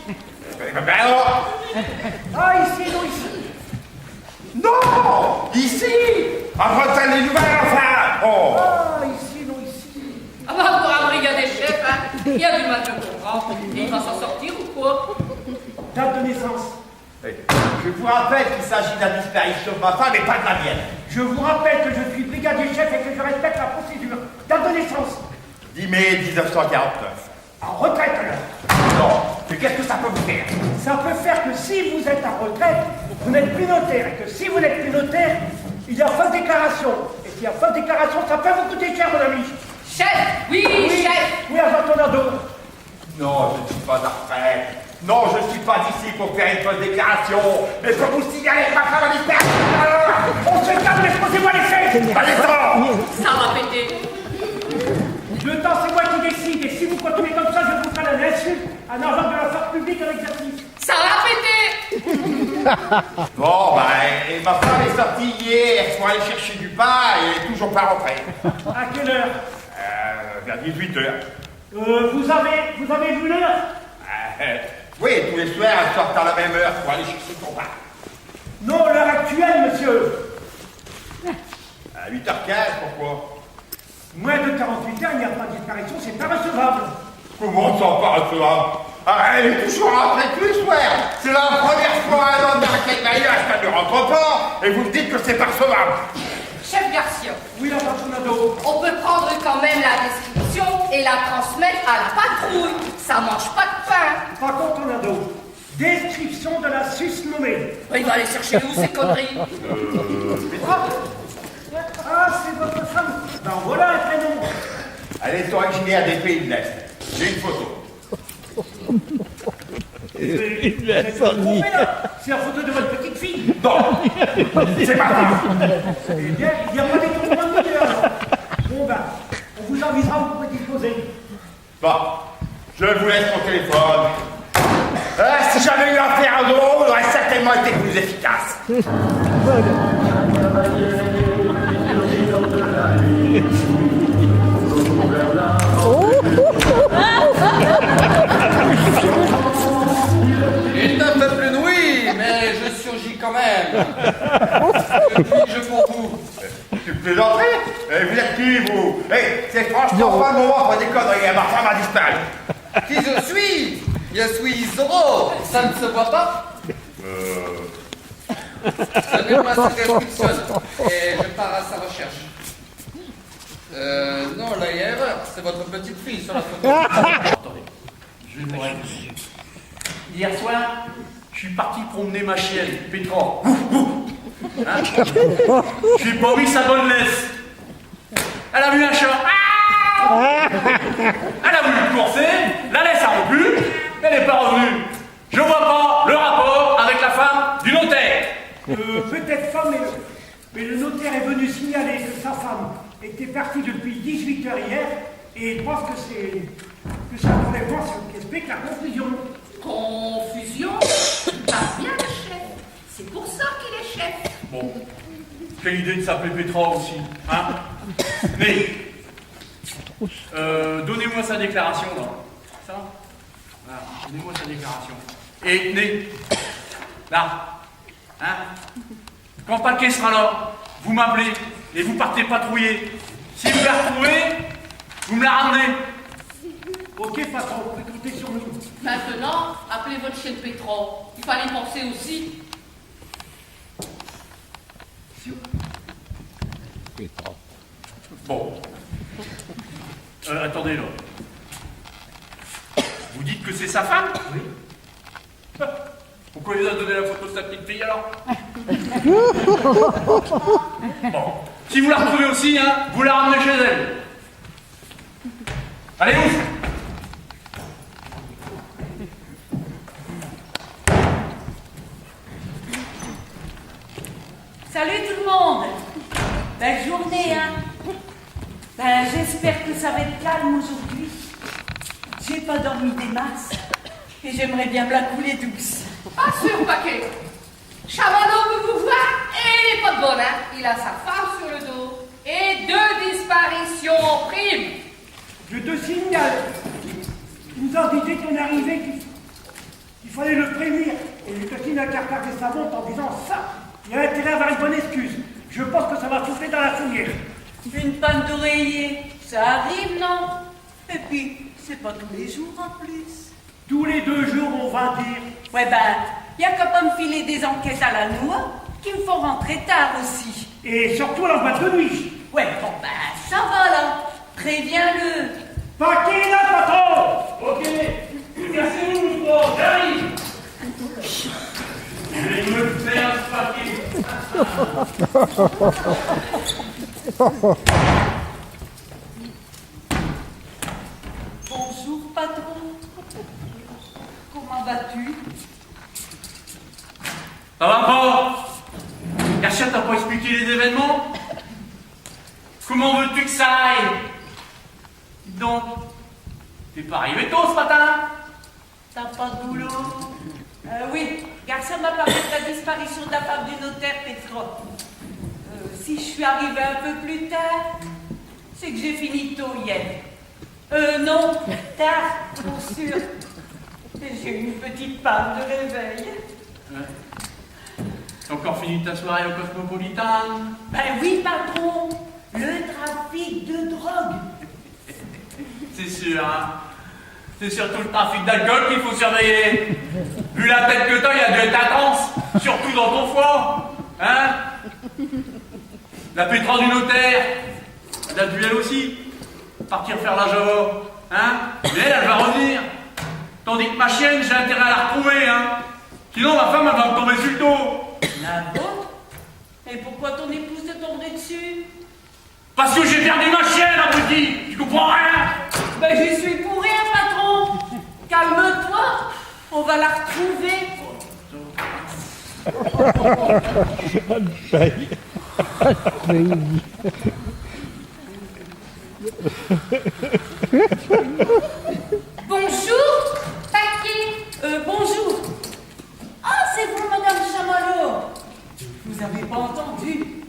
Ben alors. Ah, ici, non, ici. Non. Ici. En Bretagne, les nouvelles, enfin. Oh. Ah, ici, non, ici. Ah bah pour un brigadier chef, hein, il y a du mal de comprendre. Et il va s'en sortir ou quoi? Date de naissance. Je vous rappelle qu'il s'agit de la disparition de ma femme et pas de la mienne. Je vous rappelle que je suis brigadier chef et que je respecte la procédure. Date de naissance. 10 mai 1949. En retraite alors. Non. Mais qu'est-ce que ça peut vous faire? Ça peut faire que si vous êtes en retraite, vous n'êtes plus notaire. Et que si vous n'êtes plus notaire, il y a fausse déclaration. Et s'il y a fausse déclaration, ça peut vous coûter cher, mon ami. Chef, oui, chef. Oui, agent Tornado. Non, je ne suis pas en retraite. Non, je ne suis pas ici pour faire une fausse déclaration, mais pour vous signaler que ma femme a disparu. On se calme, exposez-moi les faits. Pas les temps. Ça va péter. Le temps, c'est moi qui décide. Et si vous continuez comme ça, je vous ferai un insulte, un agent de la force publique en exercice. Ça va péter. Bon, ben, et ma femme est sortie hier pour aller chercher du pain et elle est toujours pas rentrée. À quelle heure? Vers 18h. Vous avez vu l'heure? Oui, tous les soirs, elles sortent à la même heure pour aller chercher son pain. Non, l'heure actuelle, monsieur. À 8h15, pourquoi? Moins de 48 heures, il n'y a pas de disparition, c'est pas recevable. Comment ça, pas recevable? Ah, elle est toujours rentrée tous les soirs. C'est la première fois à un an de laquelle d'ailleurs elle ne rentre pas, et vous me dites que c'est pas recevable. Chef Garcia, Oui, agent Tornado. on peut prendre quand même la description et la transmettre à la patrouille. Ça mange pas de pain. Par contre, Tornado, description de la susnommée. Il va aller chercher où ces conneries? Ah, c'est votre femme. Ben voilà un prénom. Elle est originaire des pays de l'Est. J'ai une photo. Vous êtes trompé, là. C'est la photo de votre petite fille. Non. C'est pas grave. Eh bien, il n'y a pas d'étonnement de milieu, alors. Bon, ben, on vous avisera, vous pouvez disposer. Bon, je vous laisse mon téléphone. Si j'avais eu affaire à l'eau, il aurait certainement été plus efficace. Il ne fait plus de oui, mais je surgis quand même. Que puis-je pour vous? Tu plaisanterais? Vous êtes qui, vous? C'est franchement pas le moment pour des conneries. Ma femme a disparu. Qui je suis? Je suis Zorro. Ça ne se voit pas? Donnez-moi cette description et je pars à sa recherche. Non, là, il y a erreur. C'est votre petite fille sur la photo. Attendez, je vais vous raconter. Hier soir, je suis parti promener ma chienne, Petra. Hein? J'ai pas mis sa bonne laisse. Elle a vu un chat. Ah, elle a voulu le courser, la laisse a rompu, elle n'est pas revenue. Je vois pas le rapport avec la femme du notaire. Peut-être femme, mais le notaire est venu signaler que sa femme était partie depuis 18 heures hier et il pense que c'est un prélèvement qui explique la confusion. Confusion? Pas bien le chef. C'est pour ça qu'il est chef. Bon, quelle idée de s'appeler Petra aussi, hein? Mais, donnez-moi sa déclaration, là. Ça? Voilà, donnez-moi sa déclaration. Et, Né, là, hein? Quand le paquet sera là, vous m'appelez et vous partez patrouiller. Si vous la retrouvez, vous me la ramenez. Ok, patron, vous pouvez compter sur nous. Maintenant, appelez votre chienne Petra. Il fallait penser aussi. Bon. Attendez, là. Vous dites que c'est sa femme? Oui. Pourquoi il nous a donné la photo de sa petite fille, alors? Bon. Si vous la retrouvez aussi, hein, vous la ramenez chez elle. Allez, ouf! Salut tout le monde. Belle journée, hein. Ben, j'espère que ça va être calme aujourd'hui. J'ai pas dormi des masses et j'aimerais bien me la couler douce. Pas sûr, paquet. Chamallow veut vous voir et il est pas de bonne, hein. Il a sa femme sur le dos et 2 disparitions en prime. Je te signale. Une identité qui est arrivée fallait le prévenir et lui donner un caractère de sa montre en disant ça. Il a intérêt à avoir une bonne excuse. Je pense que ça va souffler dans la fourrière. Une panne d'oreiller, ça arrive, non? Et puis, c'est pas tous les jours en plus. Tous les 2 jours, on va dire. Ouais ben, y a qu'à pas me filer des enquêtes à la noix qui me font rentrer tard aussi. Et surtout la boîte de nuit. Ouais, bon ben, ça va là. Préviens-le. Paquet là, patron! Ok, cassez-vous, bon, j'arrive. Je vais me faire ce papier. Bonjour, patron. Comment vas-tu? Ça va pas? Garcia t'a pas expliqué les événements? Comment veux-tu que ça aille? Dis donc, t'es pas arrivé tôt ce matin? T'as pas de boulot? Oui, Garcia m'a parlé de la disparition de la femme du notaire Petro. Si je suis arrivée un peu plus tard, c'est que j'ai fini tôt hier. Non, tard, pour sûr. J'ai eu une petite panne de réveil. Ouais. T'as encore fini ta soirée au Cosmopolitan? Ben oui, patron, le trafic de drogue. C'est sûr, hein? C'est surtout le trafic d'alcool qu'il faut surveiller. Vu la tête que t'as, il a dû être intense, surtout dans ton foie. Hein? La Pétra du notaire, elle a dû elle aussi partir faire la Java. Hein? Mais elle va revenir. Tandis que ma chienne, j'ai intérêt à la retrouver. Hein? Sinon, ma femme, elle va me tomber sur le dos. La vôtre? Et pourquoi ton épouse te tomberait dessus? Parce que j'ai perdu ma chienne, abruti. Tu comprends rien? Ben j'y suis pour rien, patron. Calme-toi, on va la retrouver. Bonjour, paquet. Bonjour. Ah, c'est vous, madame Chamallow. Vous avez pas entendu?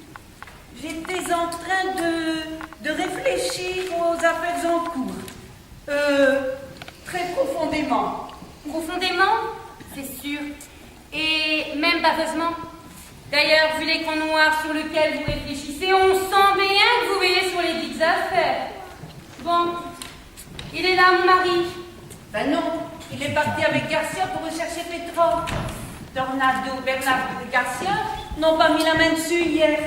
J'étais en train de réfléchir aux affaires en cours. Très profondément. Profondément, c'est sûr. Et même baveursement. D'ailleurs, vu l'écran noir sur lequel vous réfléchissez, on sent bien que vous veillez sur les dites affaires. Bon, il est là, mon mari. Ben non, il est parti avec Garcia pour rechercher Petra. Tornado, Bernard et Garcia n'ont pas mis la main dessus hier.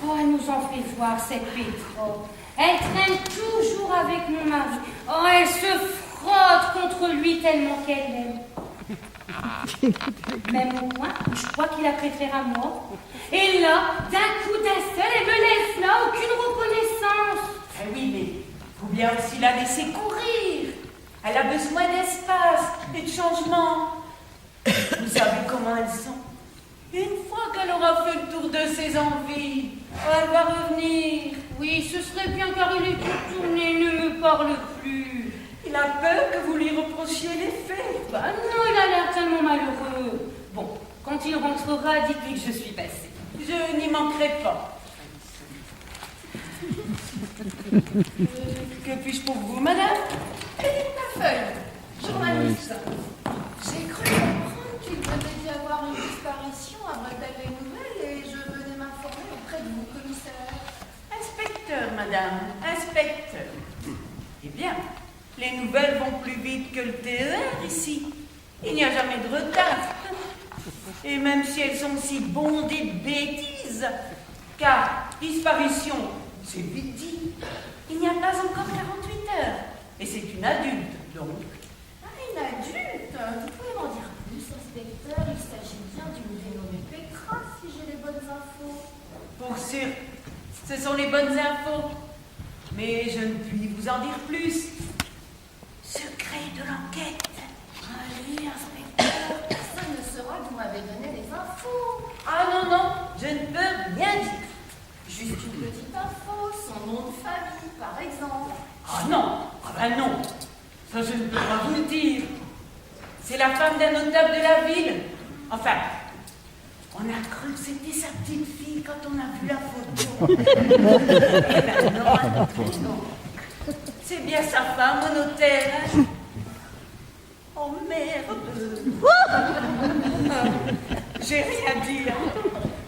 Oh, elle nous en fait voir, cette Petra. Elle traîne toujours avec mon mari. Oh, elle se frotte contre lui tellement qu'elle l'aime. Même au point où je crois qu'il la préfère à moi. Et là, d'un coup d'un seul, elle me laisse là, aucune reconnaissance. Eh oui, mais faut bien aussi la laisser courir. Elle a besoin d'espace et de changement. Vous savez comment elles sont. Une fois qu'elle aura fait le tour de ses envies, elle va revenir. Oui, ce serait bien car il est tout tourné, ne me parle plus. Il a peur que vous lui reprochiez les faits. Bah non, il a l'air tellement malheureux. Bon, quand il rentrera, dites-lui que je suis passée. Je n'y manquerai pas. Que puis-je pour vous, madame? Ta feuille, journaliste. J'ai cru comprendre qu'il venait d'y avoir une disparition à Bretagne les Nouvelles et je venais m'informer auprès de mon commissaire. Inspecteur, madame, inspecteur. Eh bien, les nouvelles vont plus vite que le TER ici. Il n'y a jamais de retard. Et même si elles sont si bondées de bêtises, car disparition, c'est vite dit, il n'y a pas encore 48 heures. Et c'est une adulte, donc. Ah, une adulte? Vous pouvez m'en dire plus, inspecteur? Il s'agit bien d'une dénommée Petra, si j'ai les bonnes infos. Pour sûr, ce sont les bonnes infos. Mais je ne puis vous en dire plus. Secret de l'enquête. Allez, inspecteur, personne ne saura que vous m'avez donné les infos. Ah non, non, je ne peux rien dire. Juste une petite info, son nom de famille, par exemple. Ah non, ah ben non, ça je ne peux pas vous le dire. C'est la femme d'un notable de la ville. Enfin, on a cru que c'était sa petite fille quand on a vu la photo. Eh ben non, non. C'est bien sa femme au notaire. Hein? Oh merde. J'ai rien dit.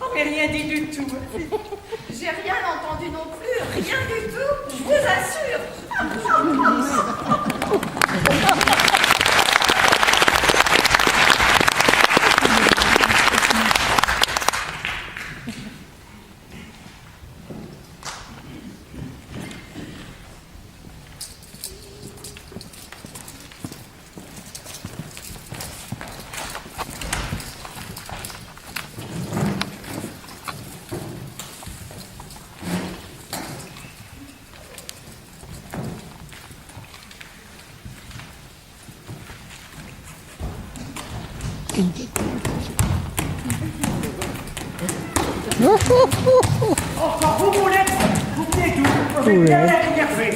Oh, mais rien dit du tout. J'ai rien entendu non plus, rien du tout, je vous assure. Enfin, vous voulez, vous venez d'où? Vous êtes bien énervé.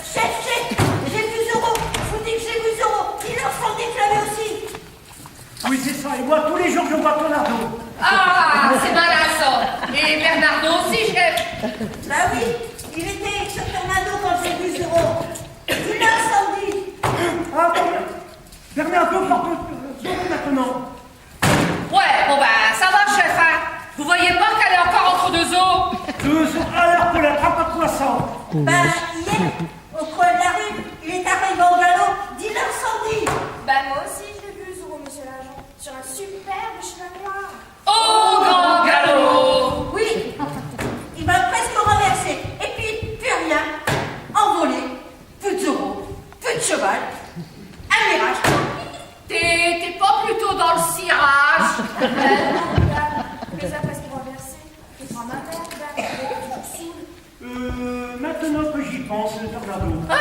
Chef, j'ai vu Zoro. Je vous dis que j'ai vu Zoro. Il leur semble déclamer aussi. Oui, c'est ça, et moi, tous les jours, je vois Tonardo. Ah, c'est malin ça. Et Bernardo aussi, chef. Bah oui, il était sur Tornado quand j'ai vu Zoro. Il l'incendie. Ah, bon, Bernardo porte Zoro maintenant. Ouais, bon bah, ça va, chef, hein. Vous voyez pas qu'elle est encore entre deux eaux? 2 ans à l'heure pour la trappe à croissant. Bah, hier, au coin de la rue, il est arrivé au galop, dit l'incendie. Bah moi aussi je l'ai vu, Zoro, monsieur l'agent, sur un superbe cheval noir. Au grand galop. Oui, il m'a presque renversé. Et puis, plus rien. Envolé. Plus de Zoro, plus de cheval. Un mirage. T'es pas plutôt dans le cirage? On les a presque renversés. Je prends ma mère, je suis saoule. Maintenant que j'y pense, Tornado. Ah,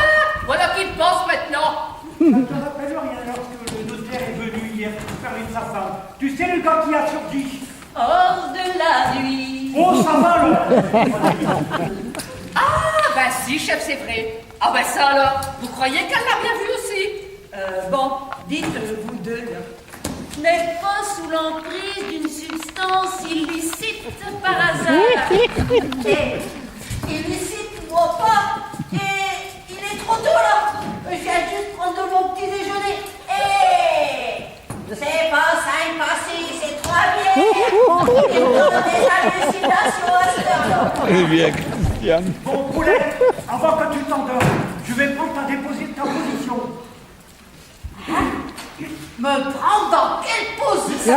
voilà qu'il pense maintenant. Ça te rappelle rien lorsque le notaire est venu hier pour parler de sa femme. Tu sais le gars qui a surgi? Hors de la nuit. Oh, ça va, là. Ah, bah si, chef, c'est vrai. Ah bah ça alors, vous croyez qu'elle l'a bien vu aussi? Bon, dites vous deux, là. N'êtes pas sous l'emprise d'une substance illicite par hasard. Et illicite ou pas. Et il est trop tôt là. Je viens juste prendre de mon petit déjeuner. Et c'est pas 5, pas 6, c'est 3 bières. Et on a des hallucinations à cette heure-là. Eh bien, Christian. Bon, poulet, avant que tu t'endormes, je vais prendre ta position. Me prendre dans quelle position?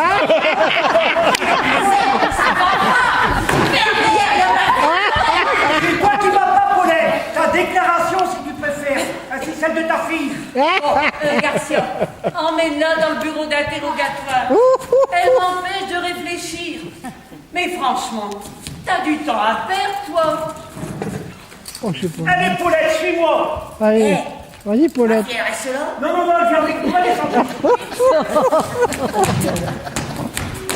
C'est toi qui vas pas, poulet. Ta déclaration, si tu préfères, c'est celle de ta fille. Garcia, emmène-la dans le bureau d'interrogatoire. Elle m'empêche de réfléchir. Mais franchement, t'as du temps à perdre, toi. Oh, je sais pas. Allez, Paulette, suis-moi. Allez, vas-y, Paulette. Pierre, reste là. Non, elle vient avec moi,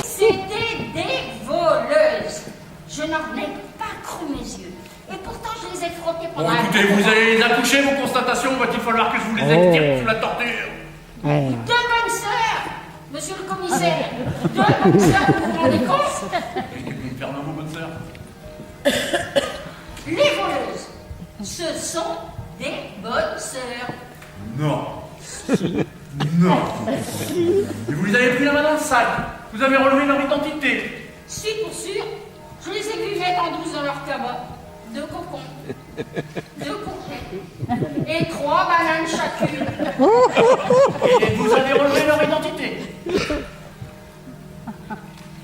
C'était des voleuses. Je n'en ai pas cru mes yeux. Et pourtant, je les ai frottées Bon, pendant écoutez, vous allez les accoucher, vos constatations, va-t-il falloir que je vous les étire sous la torture? Ouais. Deux bonnes sœurs, monsieur le commissaire. Deux bonnes sœurs, vous vous rendez compte? Qu'est-ce que vous me faire, vos bonnes sœurs? Les voleuses, ce sont des bonnes sœurs. Non. Non. Et vous les avez pris la main dans le sac. Vous avez relevé leur identité. Si pour sûr, je les ai vus mettre en douce dans leur cabas. 2 cocons, 2 courgettes et 3 bananes chacune. Et vous avez relevé leur identité.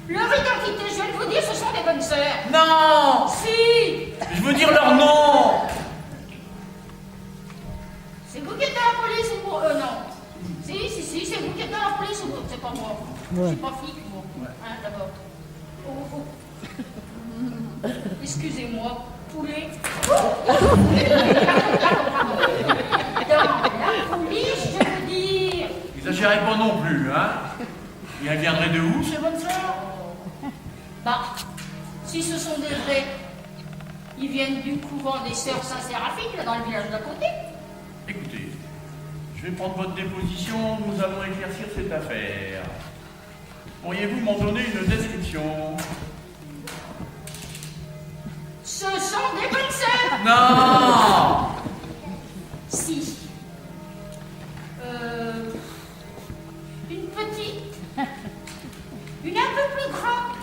Leur identité, je vais vous dire, ce sont des bonnes sœurs. Non. Si, Je veux dire leur nom. c'est vous qui êtes à la police ou pour eux, non? Si, c'est vous qui êtes à la police ou c'est pas moi. Je suis pas flic, moi. Hein, d'abord. Oh. Excusez-moi, poulet. Dans la police, je veux dire. N'exagérez pas non plus, hein. Et elles viendraient de où, ces bonnes sœurs? Bah, si ce sont des vrais, ils viennent du couvent des sœurs Saint-Séraphine, là, dans le village d'à côté. Écoutez, je vais prendre votre déposition, nous allons éclaircir cette affaire. Pourriez-vous m'en donner une description? Ce sont des bonnes sœurs. Non. Si. une petite, une un peu plus grande,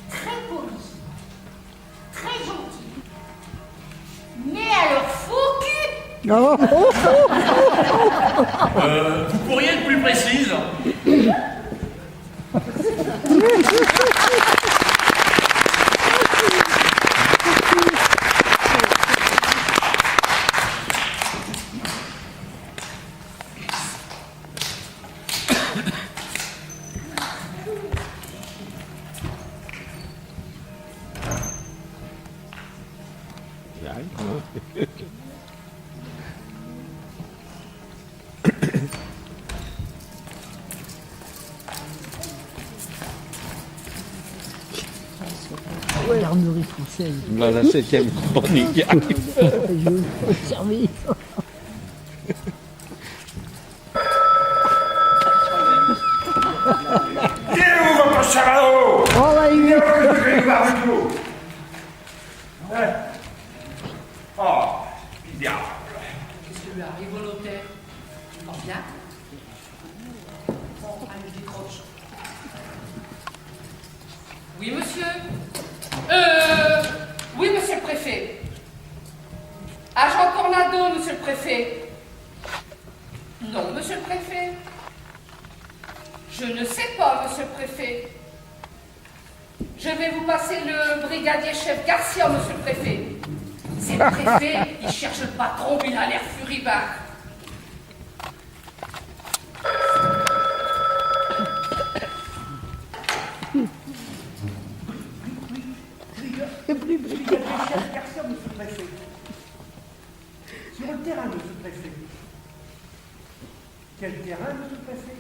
très polie, très gentille, mais alors faux cul. Vous pourriez être plus précise? L'armerie française. Dans la 7e compagnie qui arrive. Service. Il est où votre chamallow? Oh, bah, Il est où que je vais voir avec vous? Oh, bizarre. Qu'est-ce qui lui arrive au notaire? Tu vas bien? Bon, allez, décroche. Oui, monsieur. Oui, monsieur le préfet. Agent Tornado, monsieur le préfet. Non, monsieur le préfet. Je ne sais pas, monsieur le préfet. Je vais vous passer le brigadier chef Garcia, monsieur le préfet. C'est le préfet, il cherche le patron, il a l'air furibard. Brigadier chef Garcia, monsieur le préfet. Sur le terrain, monsieur le préfet. Quel terrain, monsieur le préfet?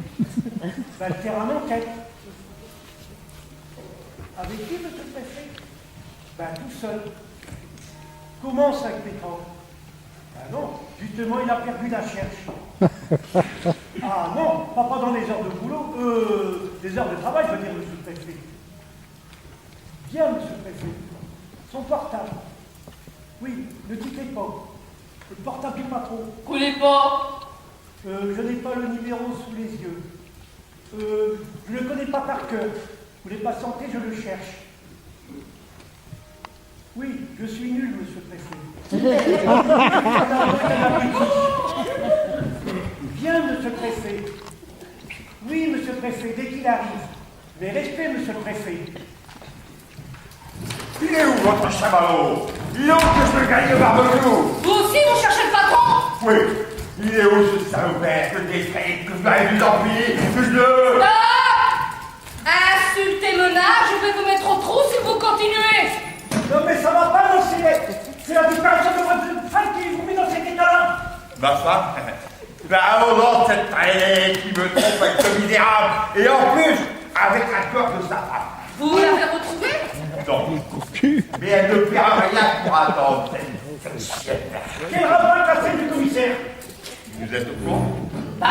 Ben, le terrain d'enquête. Avec qui, monsieur le préfet? Ben, tout seul. Comment ça, avec Pétrov? Ben non, justement, il a perdu la cherche. Ah non, pas dans les heures de boulot, les heures de travail, je veux dire, monsieur le préfet. Bien, monsieur le préfet. Son portable. Oui, ne quittez pas. Le portable du patron. Coulez pas. Je n'ai pas le numéro sous les yeux. Je ne le connais pas par cœur. Vous l'avez pas senti, je le cherche. Oui, je suis nul, monsieur le préfet. Bien, monsieur le préfet. Oui, monsieur le préfet, dès qu'il arrive. Mais respect, monsieur le préfet. Il est où votre chamallow? Il est où que je gagne le barbecue? Vous aussi, vous cherchez le patron? Oui. Il est où ce salopère que je l'ai que je l'avais vu l'envoyer, que je le... Ah! Insultes et menaces, je vais vous mettre au trou si vous continuez. Non mais ça va pas, non, c'est la disparition de votre femme qui vous met dans cet état-là. Ma femme? La Hollande, cette traînée qui me trompe avec ce misérable, et en plus, avec l'accord de sa femme. Vous l'avez retrouvée? Non. Mais elle ne paiera rien pour attendre cette chienne. Quel rapport avec la scène du commissaire? Vous êtes au courant? Bah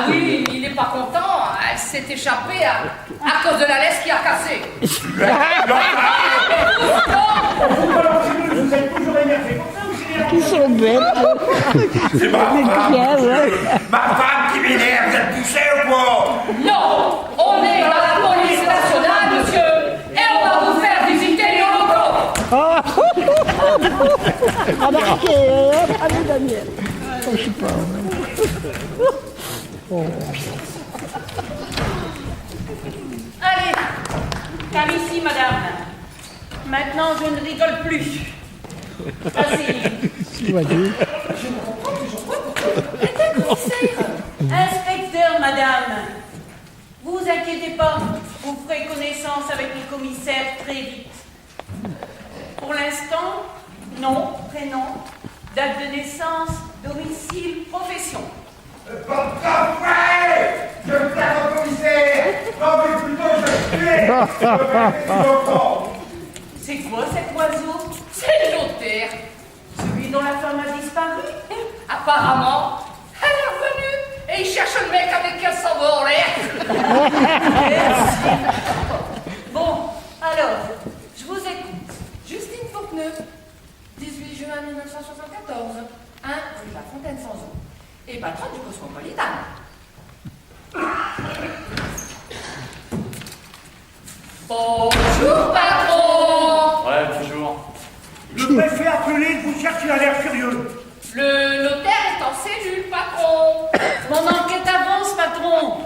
oui, il n'est pas content. Elle s'est échappée à cause de la laisse qui a cassé. Vous êtes toujours énervé. Pour ça, vous êtes Ils sont bêtes. C'est ma femme. Ma femme qui m'énerve, vous êtes touché ou quoi? Non, on est dans la police nationale, monsieur, et on va vous faire visiter les locaux. Embarquez, allez Daniel. Oh, je sais pas. Oh. Allez, par ici, madame. Maintenant, je ne rigole plus. Vas-y. Vas-y. Inspecteur, madame. Vous inquiétez pas, vous ferez connaissance avec le commissaire très vite. Pour l'instant, nom, prénom, date de naissance, domicile, profession. Votre frère! Je perds au commissaire! Non, mais plutôt je tue! C'est quoi cet oiseau? C'est le notaire. Celui dont la femme a disparu? Apparemment, elle est revenue et il cherche le mec avec qui elle s'en va en l'air. Merci. Bon, alors, je vous écoute. Justine Fauqueneux, 18 juin 1974, 1 rue La Fontaine-sans-Eau, et patronne du Cosmopolitan. tu as l'air furieux. Le notaire est en cellule, patron. Mon enquête avance, patron.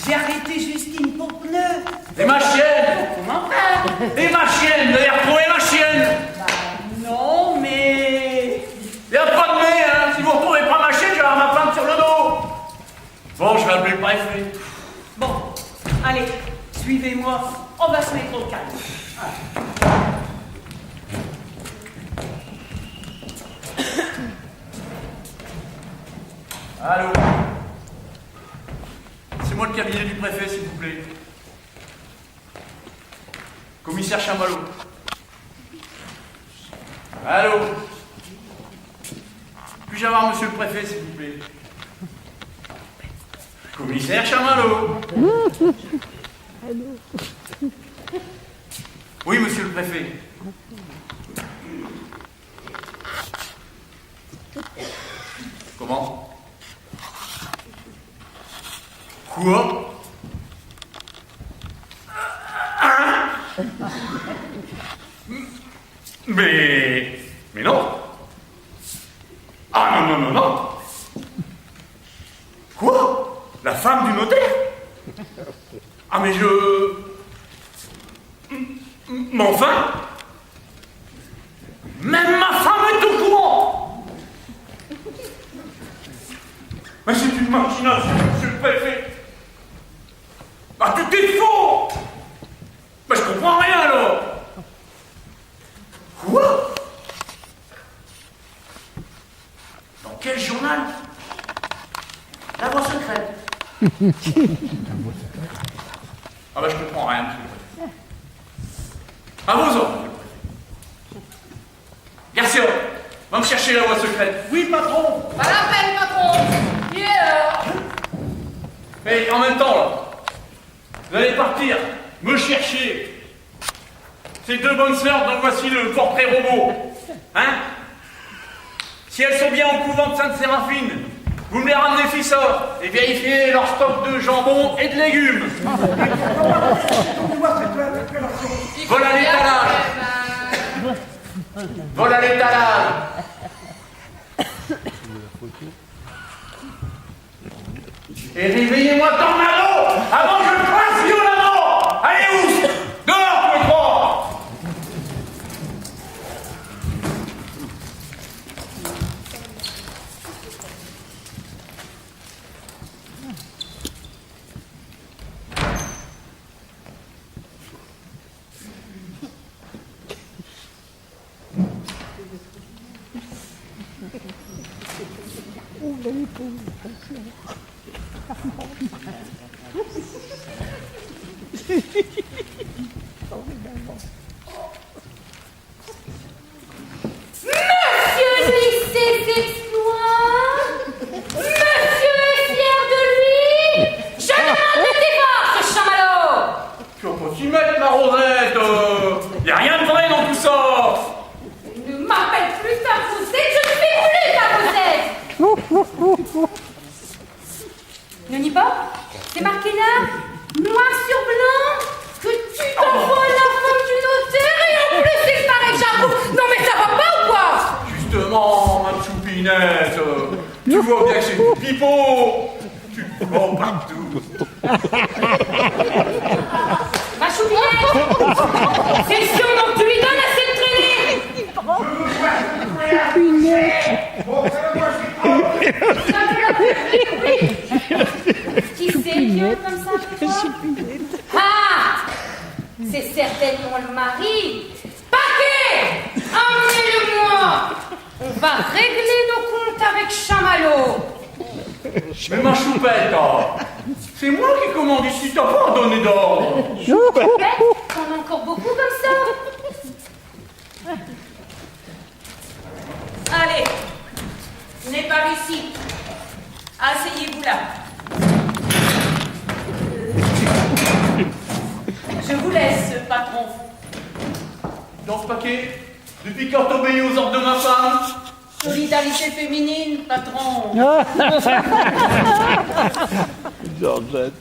J'ai arrêté Justine pour pneu. Et ma chienne? Comment faire? Et ma chienne? Vous avez retrouvé ma chienne? Non, mais... Y a pas de mais, hein. Si vous retrouvez pas ma chienne, je vais avoir ma plainte sur le dos. Bon, je vais appeler le préfet. Bon, allez, suivez-moi. On va se mettre au calme. Allô? C'est moi le cabinet du préfet, s'il vous plaît. Commissaire Chamallow. Allô? Puis-je avoir monsieur le préfet, s'il vous plaît? Commissaire Chamallow. Oui, monsieur le préfet. Comment? Quoi? Hein? Mais non. Ah non, non, non, non. Quoi? La femme du notaire? Ah mais Mais enfin? Même ma femme est au courant. Mais c'est une machination, monsieur le préfet. Ah, tout est faux. Mais je comprends rien alors. Quoi? Dans quel journal? La voix secrète. Ah bah je comprends rien, monsieur le préfet. À vos ordres. Garcia, va me chercher la voie secrète. Oui, patron. Pas la peine, patron. Il est là. Mais en même temps, là, vous allez partir, me chercher ces deux bonnes sœurs dont voici le portrait robot. Hein? Si elles sont bien au couvent de Sainte-Séraphine, vous me les ramenez fissa et vérifiez leur stock de jambon et de légumes. Vol à l'étalage. Vol à l'étalage. Et réveillez-moi dans ma eau avant que je le fasse violemment. Allez, ouf! Dehors, tous les trois! Monsieur lit ses exploits. Monsieur est fier de lui. Je demande le divorce, Chamallow. Tu vas pas t'y mettre, ma Rosette. Y a rien de vrai dans tout ça. Ne m'appelle plus ta Rosette, je ne fais plus ta Rosette. Ne nie pas? C'est marqué là, noir sur blanc, que tu t'envoies la femme du notaire et en plus il paraît que j'avoue. Non mais ça va pas ou quoi? Justement, ma choupinette, tu vois bien que c'est du pipeau. Tu te prends partout. Ma choupinette, c'est sûr donc tu lui donnes assez de traîner. Qui c'est vieux comme ça, toi? Ah, c'est certainement le mari. Paquet, emmenez-le-moi. On va régler nos comptes avec Chamallow. Mais ma choupette, c'est moi qui commande ici, t'as pas à donner d'ordre. Choupette, on a encore beaucoup comme ça. Allez, venez par ici. Asseyez-vous là. Je vous laisse, patron. Dans ce paquet, depuis quand t'obéis aux ordres de ma femme? Solidarité féminine, patron. Georgette.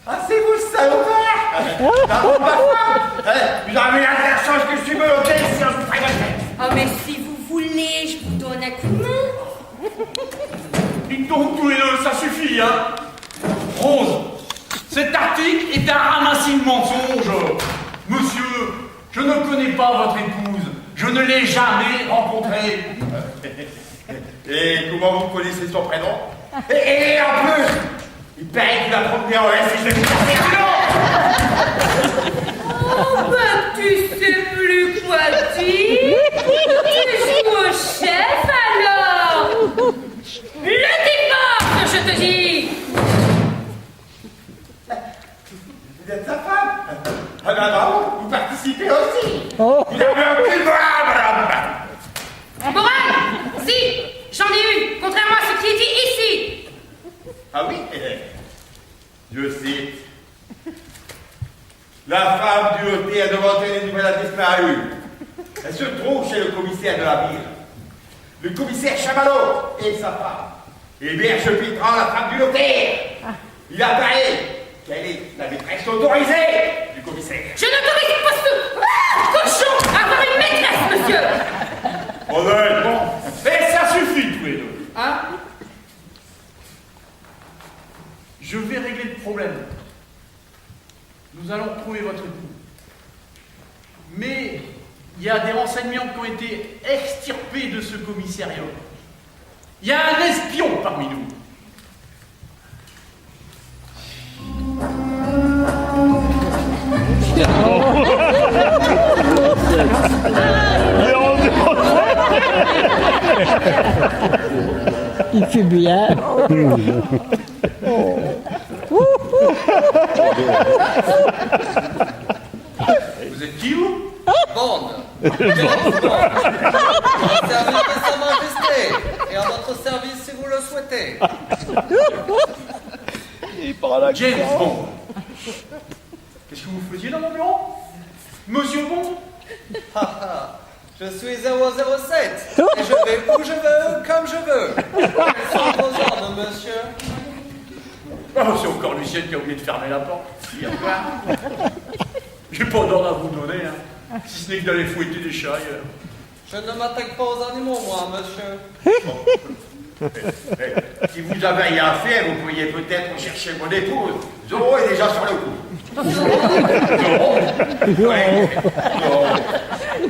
Ah, c'est vous, salopard! D'abord ma femme. Vous avez la chance que je suis menotté, sinon je vous ferai votre tête. Oh, mais si vous voulez, je vous donne un coup de main. Dites donc tous les deux, ça suffit, hein. Rose, cet article est un ramassis de mensonges. Monsieur, je ne connais pas votre épouse. Je ne l'ai jamais rencontrée. Et comment vous connaissez son prénom? Et en plus, il paraît qu'il va promener en S et je vais vous casser un nom. Oh, bah, tu sais plus quoi dire. Tu joues au chef, alors. Le divorce, je te dis. Vous êtes sa femme? Ah ben bravo, vous participez aussi. Oh. Vous avez un cul de bras, madame. Moral, si, j'en ai eu, contrairement à ce qui est dit ici. Ah oui? Je cite. La femme du hôtel devant les nouvelles a disparu. Elle se trouve chez le commissaire de la ville. Le commissaire Chamallow et sa femme. Et Berge Pitran, la femme du notaire. Il apparaît qu'elle est la maîtresse autorisée du commissaire. Je n'autorise pas ce cochon à avoir une maîtresse, monsieur. Honnêtement. Mais ça suffit tous les deux. Hein? Je vais régler le problème. Nous allons retrouver votre époux. Mais il y a des renseignements qui ont été extirpés de ce commissariat. Il y a un espion parmi nous. Il fait bien. Vous êtes qui, vous? Bande. Service de Sa Majesté. Et à votre service si vous le souhaitez. Il prend la James Bond. Qu'est-ce que vous faisiez dans mon bureau? Monsieur Bond? Je suis 007 et je vais où je veux, comme je veux. Quels sont vos ordres, monsieur? Oh, c'est encore Lucien qui a oublié de fermer la porte. J'ai pas d'ordre à vous donner, hein. Si ce n'est que d'aller fouetter des chats ailleurs. Je ne m'attaque pas aux animaux, moi, monsieur. Si vous avez rien à faire, vous pourriez peut-être chercher mon épouse. Zoro est déjà sur le coup. Zoro? Oui. Zoro.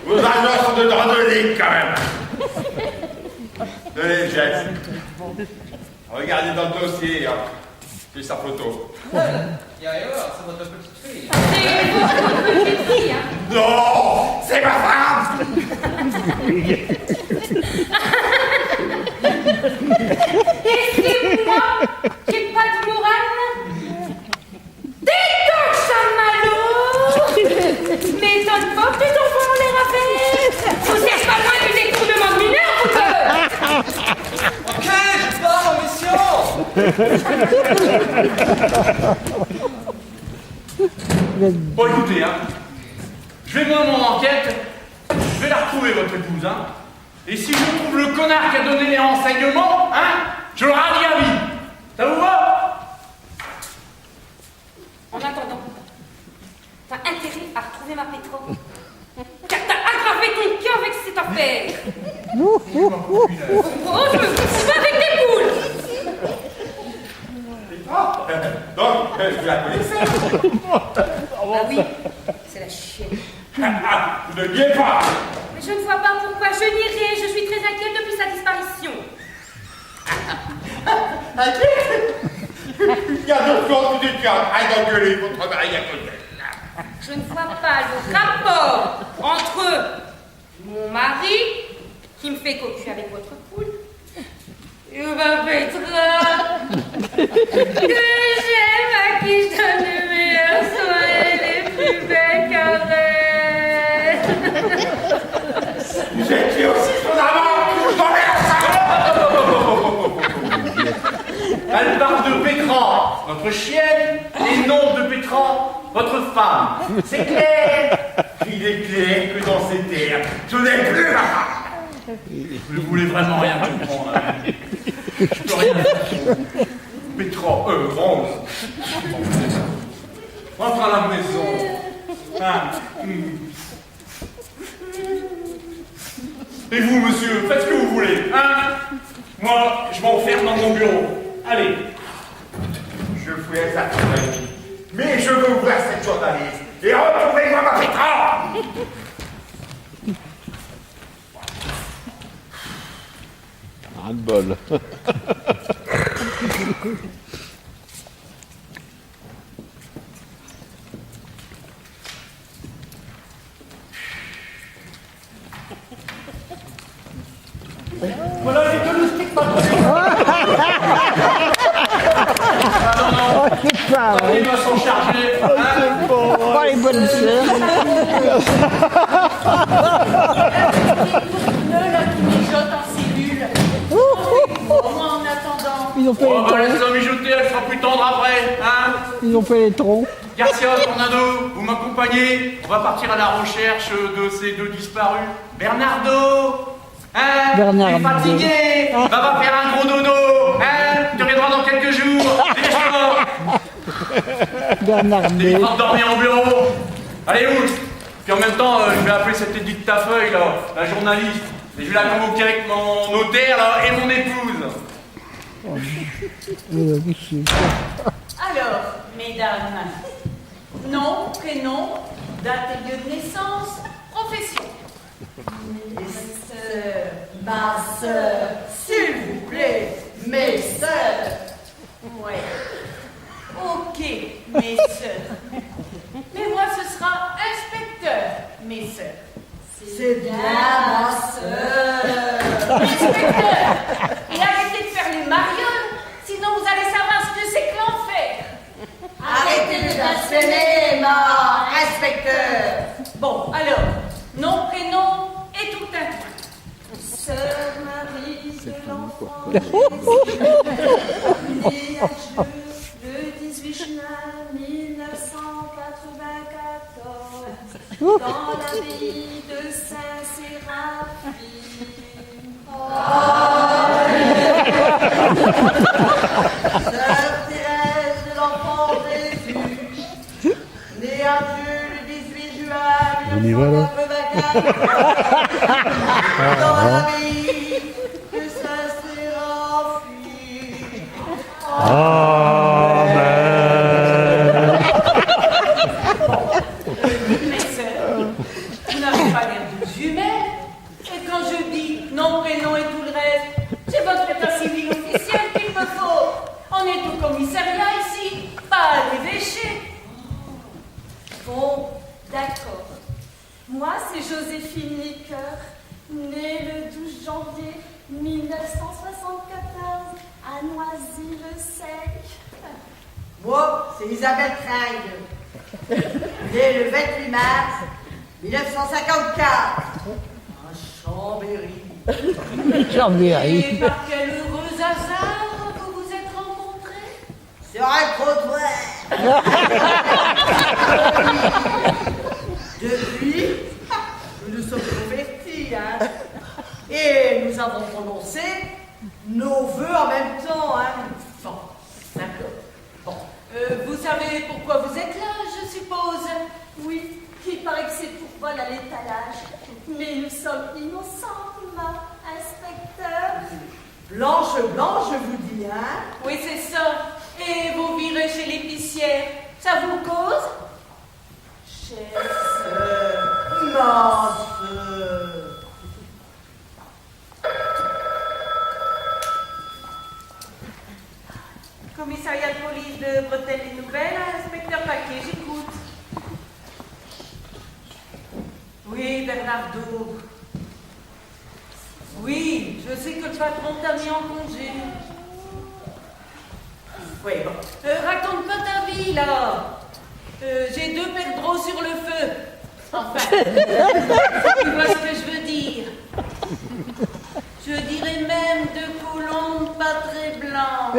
Vos agents sont de droit de ligne, quand même. Donnez, James. Regardez dans le dossier, hein. J'ai sa photo. Yaëva, c'est votre petite fille. C'est votre petite fille, hein. Non, c'est ma femme. Et c'est moi qui n'ai pas de morale. Détoque, Chamallow. M'étonne pas que tes enfants ont l'air à faire. Vous êtes pas loin du détournement de mineurs, vous deux. Ok, je pars en mission. Bon, écoutez, hein. Je vais mener mon enquête. Je vais la retrouver, votre épouse, hein. Et si je trouve le connard qui a donné les renseignements, hein, je le radie à vie. Ça vous va? En attendant, t'as intérêt à retrouver ma Pétro. Car t'as aggravé ton cas avec cette affaire. Oh, je me fous pas avec des poules. Donc, vous la connaissez? Bah oui, c'est la chienne. Vous ne liez pas. Mais je ne vois pas pourquoi je n'irai. Je suis très inquiète depuis sa disparition. Il y a deux choses que tu as à d'engueuler votre mari à côté. Je ne vois pas le rapport entre mon mari, qui me fait cocu avec votre poule, et ma Petra, que j'aime, à qui je donne les meilleurs soins et les plus belles caresses. Vous étiez aussi son amant. Elle parle de Petra, notre chienne, et non de Petra, votre femme. C'est clair? Il est clair que dans ces terres, ce n'est plus ma femme. Vous ne voulez vraiment rien comprendre, hein. Je peux rien dire. Petra, Rose. Rentre à la maison. Hein? Et vous, monsieur, faites ce que vous voulez, hein? Moi, je m'enferme dans mon bureau. Allez. Je ferai ça toute ma vie. Mais je veux voir cette journaliste. Et retrouvez-moi ma Petra! Un de bol. Voilà les deux moustiques pas Oh, c'est pas vrai. Il va s'en charger. Oh, les bonnes sœurs. Là qui mijote en cellule. Moi, en attendant. Ils ont fait Oh, les bah, laisse troncs. la mijoter, elle sera plus tendre après, hein? Ils ont fait les troncs. Garcia, Tornado, vous m'accompagnez? On va partir à la recherche de ces deux disparus. Bernardo! Hein? Bernardo. T'es fatigué? Va faire un gros dodo! Hein? Tu reviendras dans quelques jours! Dépêche-toi! Bernardo. T'es libre de dormir au bureau! Allez, ouf! Puis en même temps, je vais appeler cette Edith Tafeuille, là, la journaliste. Et je vais la convoquer avec mon notaire, là, et mon épouse. Alors, mesdames, nom, prénom, date et lieu de naissance, profession. Ma sœur, s'il vous plaît, mes sœurs. Ouais. Ok, mes sœurs. Mais moi, ce sera inspecteur, mes sœurs. C'est bien, ma sœur. Inspecteur. Et arrêtez de faire les marionnes, sinon vous allez savoir ce que c'est que l'enfer. Arrêtez de blasphémer, ma inspecteur. Bon, alors, nom, prénom et tout un point. Sœur Marie de l'enfant née à Dieu le 18 juin 1994 dans l'abbaye de Saint-Séraphine. Sœur Thérèse de l'enfant Jésus, née à Dieu le 18 juin 1984 dans l'abbaye de Saint-Séraphine. Mes sœurs, vous n'avez pas l'air de jumelles. Et quand je dis nom, prénom et tout le reste, c'est votre état civil officiel qu'il me faut. On est au commissariat ici, pas à l'évêché. Bon, d'accord. Moi, c'est Joséphine Liqueur, née le 12 janvier 1974 à Noisy-le-Sec. Moi, c'est Isabelle Tringue, née le 28 mars 1954 à Chambéry. Chambéry. Et par quel heureux hasard vous vous êtes rencontrés? Sur un trottoir. Depuis, nous nous sommes convertis, hein, et nous avons prononcé nos vœux en même temps, hein. Bon, d'accord. Bon, vous savez pourquoi vous êtes là, je suppose? Oui, il paraît que c'est pour vol à l'étalage. Mais nous sommes innocents, ma inspecteur. Blanche, blanche, je vous dis, hein? Oui, c'est ça. Et vous virez chez l'épicière. Ça vous cause? Chère sœur, ma sœur. Commissariat de police de Bretelles-les-Nouvelles, inspecteur Paquet, j'écoute. Oui, Bernardo. Oui, je sais que le patron t'a mis en congé. Oui, bon. Raconte pas ta vie, là. J'ai 2 perdreaux sur le feu. Enfin, tu vois ce que je veux dire. Je dirais même 2 colombes pas très blancs.